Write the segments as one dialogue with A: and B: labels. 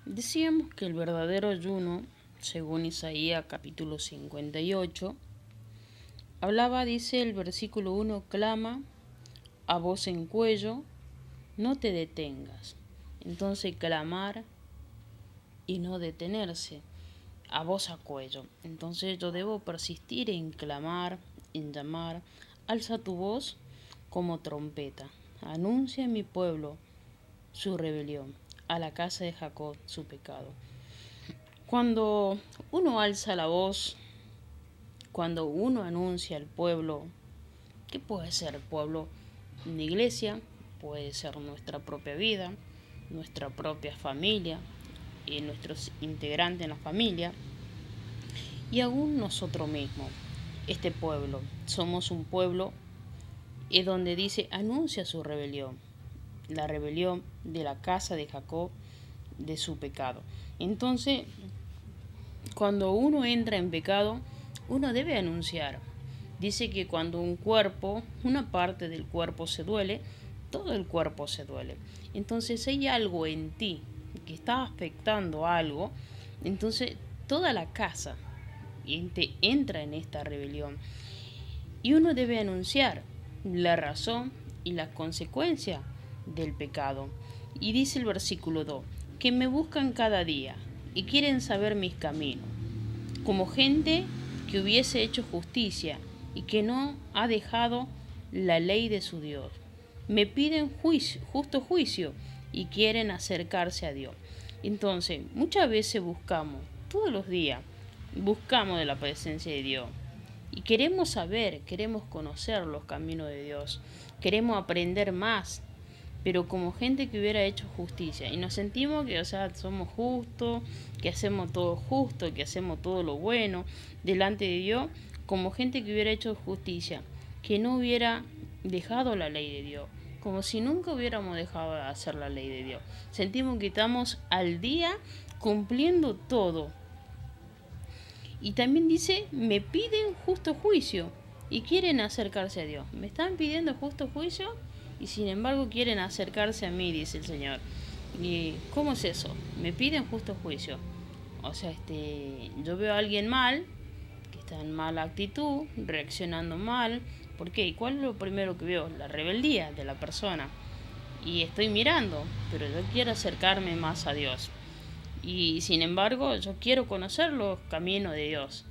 A: Decíamos que el verdadero ayuno, según Isaías capítulo 58, dice el versículo 1, clama a voz en cuello, no te detengas. Entonces clamar y no detenerse, a voz a cuello. Entonces yo debo persistir en clamar, en llamar, alza tu voz como trompeta, anuncia a mi pueblo su rebelión, a la casa de Jacob su pecado. Cuando uno alza la voz, cuando uno anuncia al pueblo, ¿qué puede ser el pueblo? Una iglesia, puede ser nuestra propia vida, nuestra propia familia y nuestros integrantes en la familia y aún nosotros mismos. Este pueblo, somos un pueblo donde dice anuncia su rebelión, la rebelión de la casa de Jacob, de su pecado. Entonces, cuando uno entra en pecado, uno debe anunciar. Dice que cuando una parte del cuerpo se duele, todo el cuerpo se duele. Entonces, hay algo en ti que está afectando algo, entonces toda la casa entra en esta rebelión. Y uno debe anunciar la razón y la consecuencia del pecado. Y dice el versículo 2, que me buscan cada día y quieren saber mis caminos, como gente que hubiese hecho justicia y que no ha dejado la ley de su Dios. Me piden justo juicio y quieren acercarse a Dios. Entonces, muchas veces todos los días, buscamos de la presencia de Dios. Y queremos saber, queremos conocer los caminos de Dios, queremos aprender más, pero como gente que hubiera hecho justicia. Y nos sentimos que, somos justos, que hacemos todo justo, que hacemos todo lo bueno delante de Dios, como gente que hubiera hecho justicia, que no hubiera dejado la ley de Dios, como si nunca hubiéramos dejado de hacer la ley de Dios. Sentimos que estamos al día cumpliendo todo. Y también dice, me piden justo juicio y quieren acercarse a Dios. Me están pidiendo justo juicio y sin embargo quieren acercarse a mí, dice el Señor. ¿Y cómo es eso? Me piden justo juicio. Yo veo a alguien mal, que está en mala actitud, reaccionando mal. ¿Por qué? ¿Y cuál es lo primero que veo? La rebeldía de la persona. Y estoy mirando, pero yo quiero acercarme más a Dios. Y sin embargo, yo quiero conocer los caminos de Dios.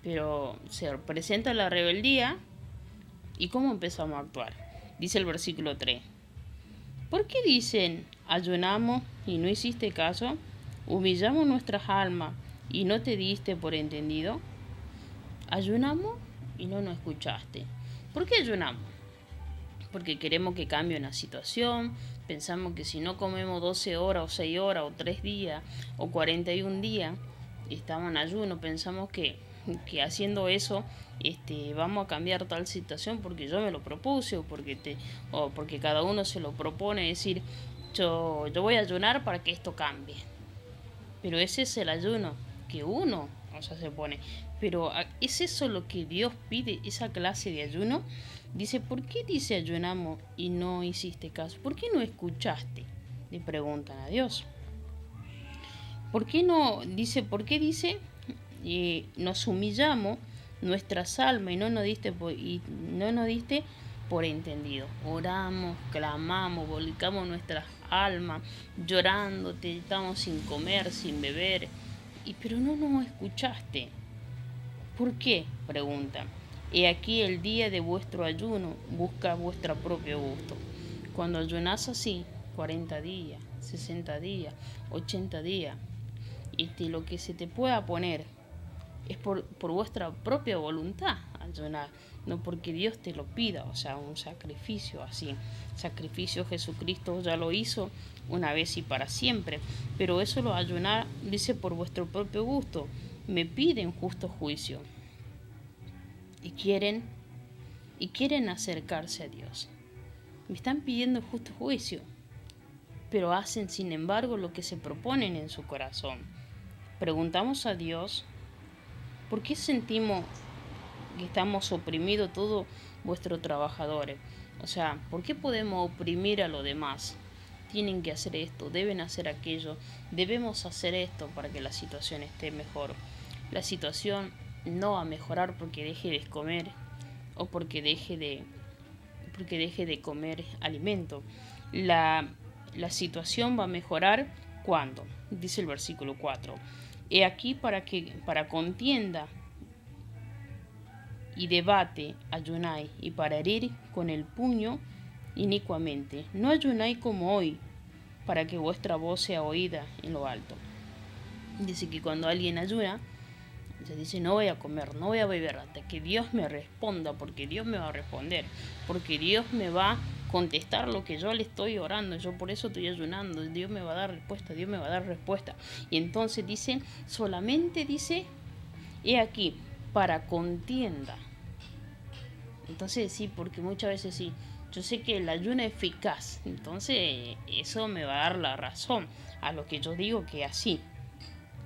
A: Pero se presenta la rebeldía y ¿cómo empezamos a actuar? Dice el versículo 3. ¿Por qué dicen, ayunamos y no hiciste caso? ¿Humillamos nuestras almas y no te diste por entendido? Ayunamos y no nos escuchaste. ¿Por qué ayunamos? Porque queremos que cambie una situación, pensamos que si no comemos 12 horas o 6 horas o 3 días o 41 días, estamos en ayuno, pensamos que haciendo eso vamos a cambiar tal situación porque yo me lo propuse o porque cada uno se lo propone, decir yo voy a ayunar para que esto cambie. Pero ese es el ayuno que uno se pone. Pero ¿es eso lo que Dios pide, esa clase de ayuno? Dice, ¿por qué dice ayunamos y no hiciste caso? ¿Por qué no escuchaste? Le preguntan a Dios. ¿Por qué dice nos humillamos nuestras almas y no nos diste por entendido? Oramos, clamamos, volcamos nuestras almas, llorando, estamos sin comer, sin beber, pero no nos escuchaste. ¿Por qué? Pregunta. He aquí el día de vuestro ayuno, busca vuestro propio gusto. Cuando ayunás así, 40 días, 60 días, 80 días, lo que se te pueda poner es por vuestra propia voluntad ayunar, no porque Dios te lo pida, un sacrificio así. Sacrificio Jesucristo ya lo hizo una vez y para siempre, pero eso lo ayunar, dice, por vuestro propio gusto. Me piden justo juicio y quieren acercarse a Dios. Me están pidiendo justo juicio, pero hacen sin embargo lo que se proponen en su corazón. Preguntamos a Dios, ¿por qué sentimos que estamos oprimidos todos vuestros trabajadores? ¿Por qué podemos oprimir a los demás? tienen que hacer esto, deben hacer aquello, debemos hacer esto para que la situación esté mejor. La situación no va a mejorar porque deje de comer o porque deje de comer alimento. La situación va a mejorar cuando, dice el versículo 4, he aquí para contienda y debate ayunáis, y para herir con el puño inicuamente. No ayunáis como hoy, para que vuestra voz sea oída en lo alto. Dice que cuando alguien ayuna, se dice, no voy a comer, no voy a beber hasta que Dios me responda, porque Dios me va a responder, porque Dios me va a contestar lo que yo le estoy orando, yo por eso estoy ayunando, Dios me va a dar respuesta, Dios me va a dar respuesta. Y entonces dice, solamente dice, he aquí, para contienda. Entonces sí, porque muchas veces sí, yo sé que el ayuno es eficaz, entonces eso me va a dar la razón a lo que yo digo que así.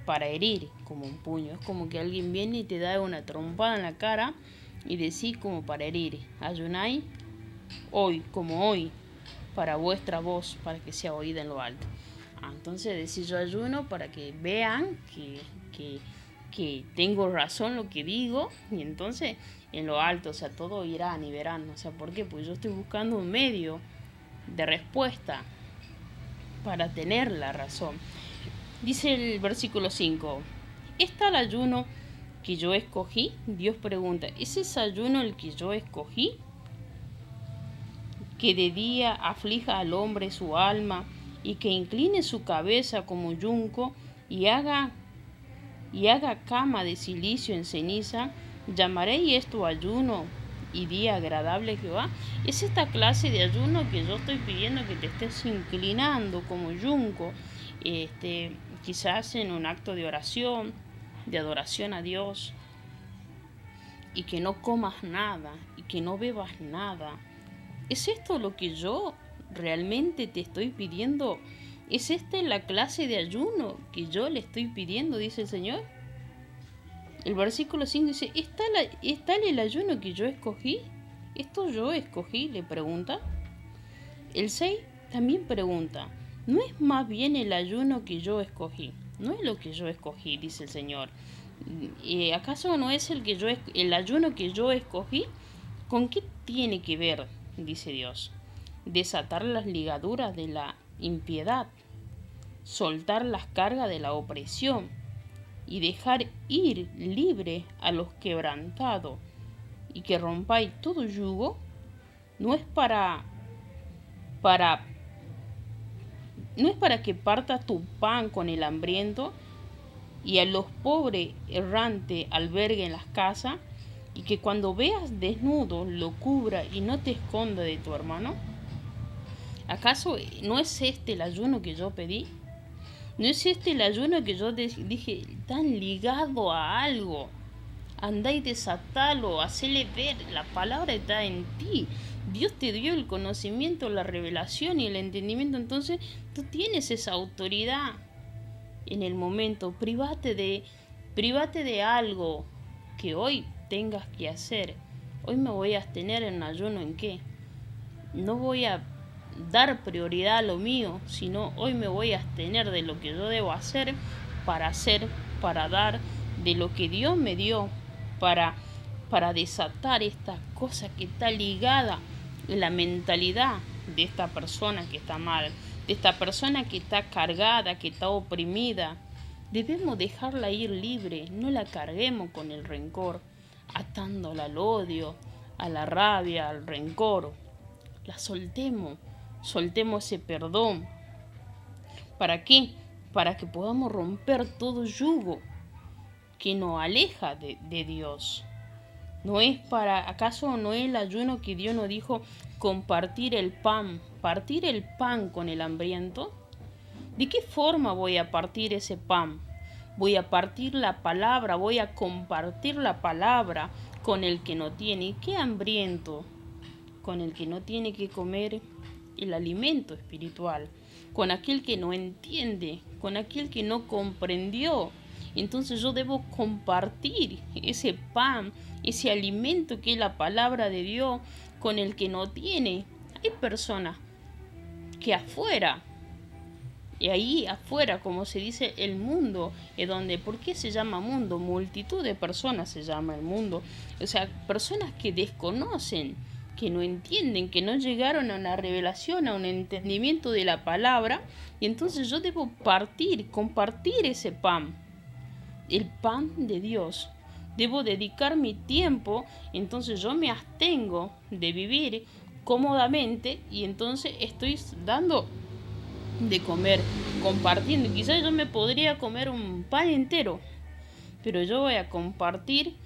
A: Para herir como un puño, es como que alguien viene y te da una trompada en la cara y decís como para herir, ayunáis hoy, como hoy, para vuestra voz, para que sea oída en lo alto. Entonces decís yo ayuno para que vean que tengo razón lo que digo, y entonces en lo alto, o sea, todo irán y verán, o sea, ¿por qué? Pues yo estoy buscando un medio de respuesta para tener la razón. Dice el versículo 5, ¿es tal ayuno que yo escogí? Dios pregunta, ¿es ese ayuno el que yo escogí? Que de día aflija al hombre su alma y que incline su cabeza como yunco y haga cama de silicio en ceniza. ¿Llamaré esto ayuno y día agradable a Jehová? Es esta clase de ayuno que yo estoy pidiendo que te estés inclinando como yunco, quizás en un acto de oración, de adoración a Dios, y que no comas nada y que no bebas nada. ¿Es esto lo que yo realmente te estoy pidiendo? ¿Es esta la clase de ayuno que yo le estoy pidiendo? Dice el Señor. El versículo 5 dice, ¿es tal el ayuno que yo escogí? ¿Esto yo escogí? Le pregunta. El 6 también pregunta, ¿no es más bien el ayuno que yo escogí? No es lo que yo escogí, dice el Señor. ¿Acaso no es el ayuno que yo escogí? ¿Con qué tiene que ver? Dice Dios. Desatar las ligaduras de la impiedad, soltar las cargas de la opresión y dejar ir libre a los quebrantados, y que rompáis todo yugo. No es para que partas tu pan con el hambriento y a los pobres errantes albergue en las casas, y que cuando veas desnudo lo cubra y no te esconda de tu hermano. ¿Acaso no es este el ayuno que yo pedí? ¿No es este el ayuno que yo dije tan ligado a algo? Andá y desatalo, hacele ver, la palabra está en ti. Dios te dio el conocimiento, la revelación y el entendimiento, entonces tú tienes esa autoridad en el momento. Private de algo que hoy tengas que hacer. Hoy me voy a abstener en ayuno en qué. No voy a dar prioridad a lo mío, sino hoy me voy a abstener de lo que yo debo hacer, para dar de lo que Dios me dio, para desatar esta cosa que está ligada en la mentalidad de esta persona que está mal, de esta persona que está cargada, que está oprimida. Debemos dejarla ir libre, no la carguemos con el rencor, atándola al odio, a la rabia, al rencor. La soltemos ese perdón. ¿Para qué? Para que podamos romper todo yugo que nos aleja de Dios. ¿Acaso no es el ayuno que Dios nos dijo compartir el pan, partir el pan con el hambriento? ¿De qué forma voy a partir ese pan? Voy a partir la palabra, voy a compartir la palabra con el que no tiene. ¿Y qué hambriento? Con el que no tiene que comer el alimento espiritual, con aquel que no entiende, con aquel que no comprendió. Entonces yo debo compartir ese pan, ese alimento que es la palabra de Dios, con el que no tiene. Hay personas que afuera Y ahí afuera, como se dice, el mundo es donde, ¿por qué se llama mundo? Multitud de personas se llama el mundo. O sea, personas que desconocen, que no entienden, que no llegaron a una revelación, a un entendimiento de la palabra. Y entonces yo debo compartir ese pan, el pan de Dios. Debo dedicar mi tiempo, entonces yo me abstengo de vivir cómodamente y entonces estoy dando de comer, compartiendo. Quizás yo me podría comer un pan entero, pero yo voy a compartir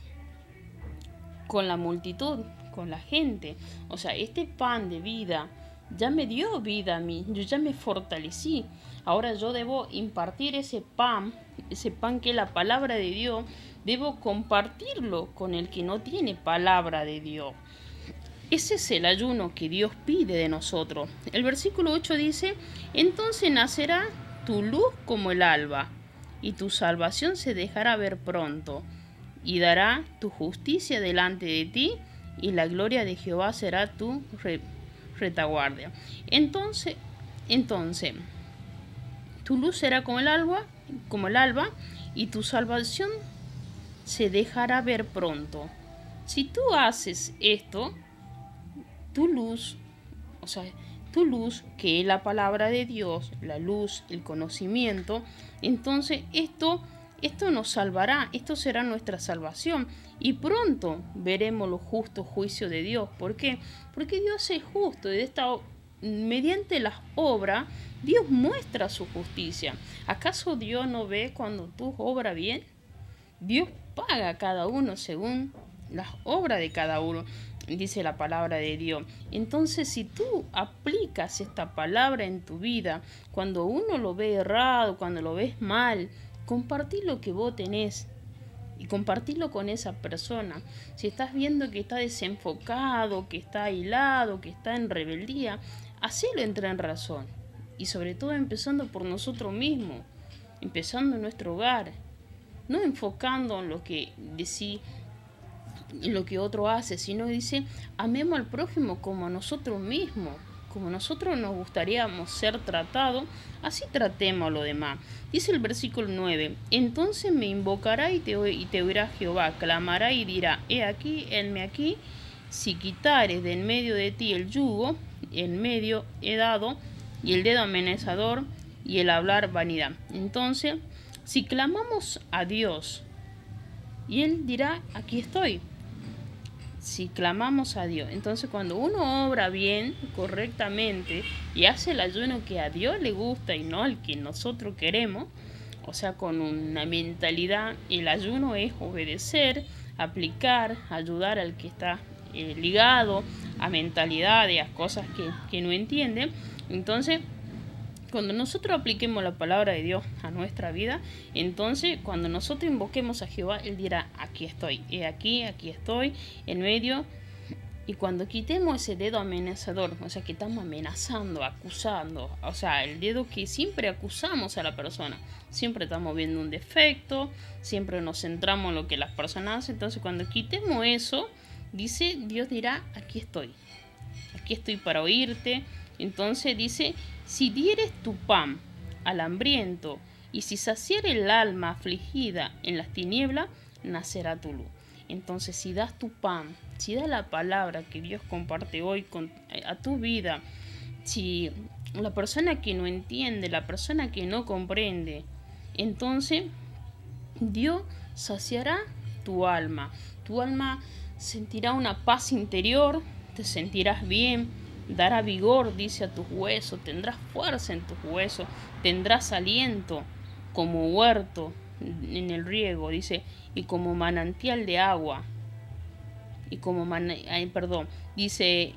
A: con la multitud, con la gente. O sea, este pan de vida ya me dio vida a mí, yo ya me fortalecí. Ahora yo debo impartir ese pan que es la palabra de Dios, debo compartirlo con el que no tiene palabra de Dios. Ese es el ayuno que Dios pide de nosotros. El versículo 8 dice, entonces nacerá tu luz como el alba, y tu salvación se dejará ver pronto, y dará tu justicia delante de ti, y la gloria de Jehová será tu retaguardia. Entonces, tu luz será como el alba, y tu salvación se dejará ver pronto. Si tú haces esto, tu luz, o sea, tu luz, que es la palabra de Dios, la luz, el conocimiento, entonces esto nos salvará, esto será nuestra salvación. Y pronto veremos los justos juicios de Dios. ¿Por qué? Porque Dios es justo y mediante las obras Dios muestra su justicia. ¿Acaso Dios no ve cuando tú obras bien? Dios paga a cada uno según las obras de cada uno, dice la palabra de Dios. Entonces, si tú aplicas esta palabra en tu vida, cuando uno lo ve errado, cuando lo ves mal, compartí lo que vos tenés y compartirlo con esa persona. Si estás viendo que está desenfocado, que está aislado, que está en rebeldía, hacelo entrar en razón. Y sobre todo empezando por nosotros mismos, empezando en nuestro hogar, no enfocando en lo que decís, en lo que otro hace, sino dice, amemos al prójimo como a nosotros mismos, como nosotros nos gustaríamos ser tratados, así tratemos a los demás. Dice el versículo 9, entonces me invocará y te oirá Jehová, clamará y dirá, he aquí, henme aquí, si quitares de en medio de ti el yugo, en medio he dado, y el dedo amenazador, y el hablar vanidad. Entonces, si clamamos a Dios, y Él dirá, aquí estoy. Si clamamos a Dios. Entonces cuando uno obra bien, correctamente, y hace el ayuno que a Dios le gusta y no al que nosotros queremos, o sea, con una mentalidad, el ayuno es obedecer, aplicar, ayudar al que está ligado a mentalidades, a cosas que no entiende. Entonces, cuando nosotros apliquemos la palabra de Dios a nuestra vida, entonces cuando nosotros invoquemos a Jehová, Él dirá, aquí estoy, aquí estoy, en medio. Y cuando quitemos ese dedo amenazador, o sea que estamos amenazando, acusando, o sea, el dedo que siempre acusamos a la persona, siempre estamos viendo un defecto, siempre nos centramos en lo que las personas hacen, entonces cuando quitemos eso, dice, Dios dirá, aquí estoy para oírte. Entonces dice, si dieres tu pan al hambriento y si saciare el alma afligida en las tinieblas, nacerá tu luz. Entonces, si das tu pan, si das la palabra que Dios comparte hoy a tu vida, si la persona que no entiende, la persona que no comprende, entonces Dios saciará tu alma. Tu alma sentirá una paz interior, te sentirás bien, dará vigor, dice, a tus huesos, tendrás fuerza en tus huesos, tendrás aliento como huerto en el riego, dice, y como manantial de agua, y como dice,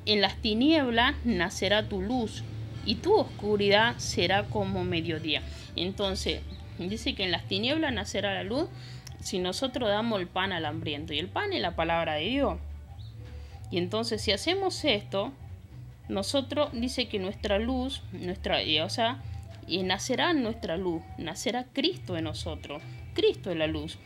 A: en las tinieblas nacerá tu luz, y tu oscuridad será como mediodía. Entonces, dice que en las tinieblas nacerá la luz si nosotros damos el pan al hambriento, y el pan es la palabra de Dios. Y entonces si hacemos esto, nosotros dice que nuestra luz, nacerá nuestra luz, nacerá Cristo en nosotros. Cristo es la luz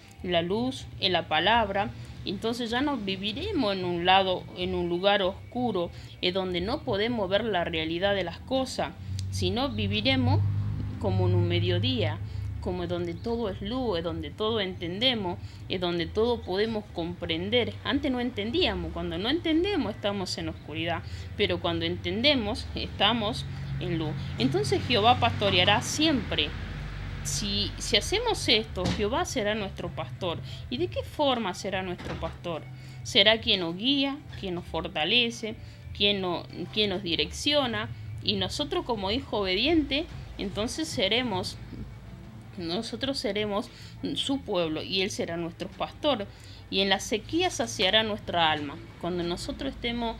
A: es la palabra. Entonces ya no viviremos en un lugar oscuro, donde no podemos ver la realidad de las cosas, sino viviremos como en un mediodía, como donde todo es luz, es donde todo entendemos, es donde todo podemos comprender. Antes no entendíamos, cuando no entendemos estamos en oscuridad, pero cuando entendemos estamos en luz. Entonces Jehová pastoreará siempre. Si hacemos esto, Jehová será nuestro pastor. ¿Y de qué forma será nuestro pastor? Será quien nos guía, quien nos fortalece, quien nos direcciona, y nosotros como hijo obediente, entonces nosotros seremos su pueblo y Él será nuestro pastor. Y en la sequía saciará nuestra alma. Cuando nosotros estemos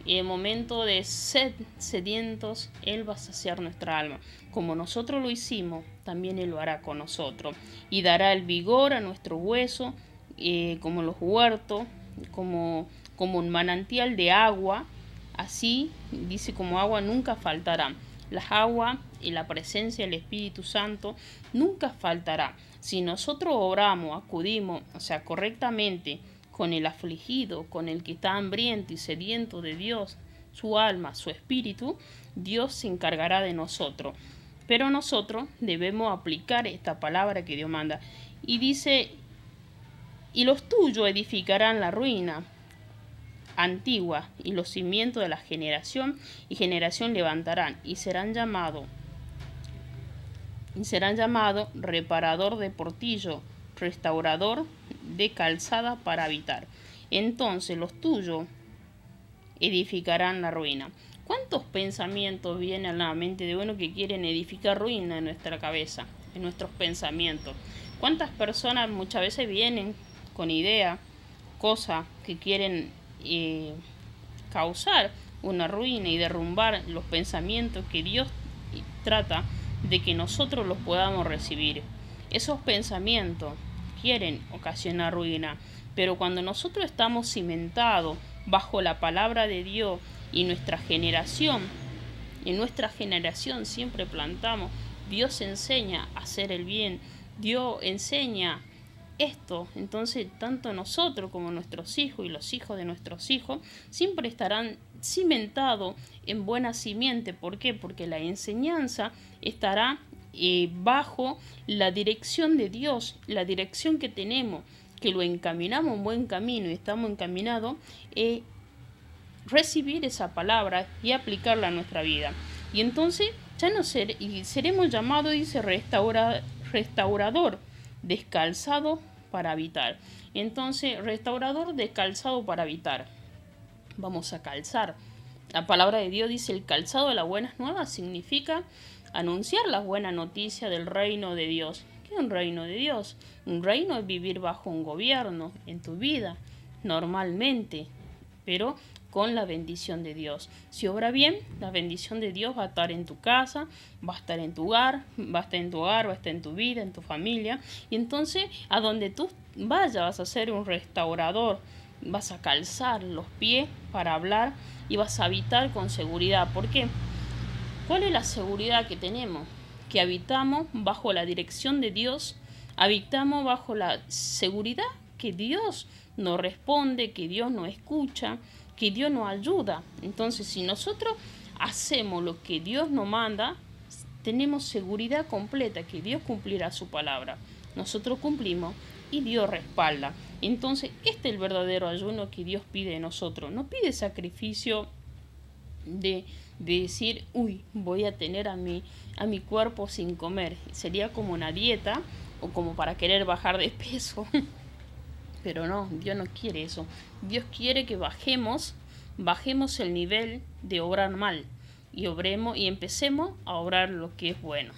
A: en momento de sedientos, Él va a saciar nuestra alma. Como nosotros lo hicimos, también Él lo hará con nosotros. Y dará el vigor a nuestro hueso, como los huertos, como un manantial de agua. Así, dice, como agua nunca faltará. Las aguas y la presencia del Espíritu Santo nunca faltará. Si nosotros oramos, acudimos, correctamente, con el afligido, con el que está hambriento y sediento de Dios, su alma, su espíritu, Dios se encargará de nosotros. Pero nosotros debemos aplicar esta palabra que Dios manda. Y dice, y los tuyos edificarán la ruina antigua, y los cimientos de la generación y generación levantarán, y serán llamados reparador de portillo, restaurador de calzada para habitar. Entonces los tuyos edificarán la ruina. ¿Cuántos pensamientos vienen a la mente de uno que quieren edificar ruina en nuestra cabeza, en nuestros pensamientos? ¿Cuántas personas muchas veces vienen con ideas, cosas que quieren causar una ruina y derrumbar los pensamientos que Dios trata de que nosotros los podamos recibir? Esos pensamientos quieren ocasionar ruina, pero cuando nosotros estamos cimentados bajo la palabra de Dios y en nuestra generación siempre plantamos, Dios enseña a hacer el bien, Dios enseña esto, entonces tanto nosotros como nuestros hijos y los hijos de nuestros hijos siempre estarán cimentados en buena simiente. ¿Por qué? Porque la enseñanza estará bajo la dirección de Dios, la dirección que tenemos, que lo encaminamos en buen camino y estamos encaminados, recibir esa palabra y aplicarla a nuestra vida. Y entonces ya no seremos llamados, dice, restaurador descalzado para habitar. Entonces, restaurador descalzado para habitar. Vamos a calzar. La palabra de Dios dice, el calzado de las buenas nuevas significa anunciar las buenas noticias del reino de Dios. ¿Qué es un reino de Dios? Un reino es vivir bajo un gobierno en tu vida, normalmente, pero con la bendición de Dios. Si obra bien, la bendición de Dios va a estar en tu casa, va a estar en tu hogar, va a estar en tu vida, en tu familia. Y entonces, a donde tú vayas, vas a ser un restaurador, vas a calzar los pies para hablar y vas a habitar con seguridad. ¿Por qué? ¿Cuál es la seguridad que tenemos? Que habitamos bajo la dirección de Dios, habitamos bajo la seguridad que Dios nos responde, que Dios nos escucha, que Dios nos ayuda. Entonces, si nosotros hacemos lo que Dios nos manda, tenemos seguridad completa que Dios cumplirá su palabra. Nosotros cumplimos y Dios respalda. Entonces, este es el verdadero ayuno que Dios pide de nosotros. No pide sacrificio de decir, voy a tener a mi cuerpo sin comer. Sería como una dieta o como para querer bajar de peso. Pero no, Dios no quiere eso. Dios quiere que bajemos el nivel de obrar mal y empecemos a obrar lo que es bueno.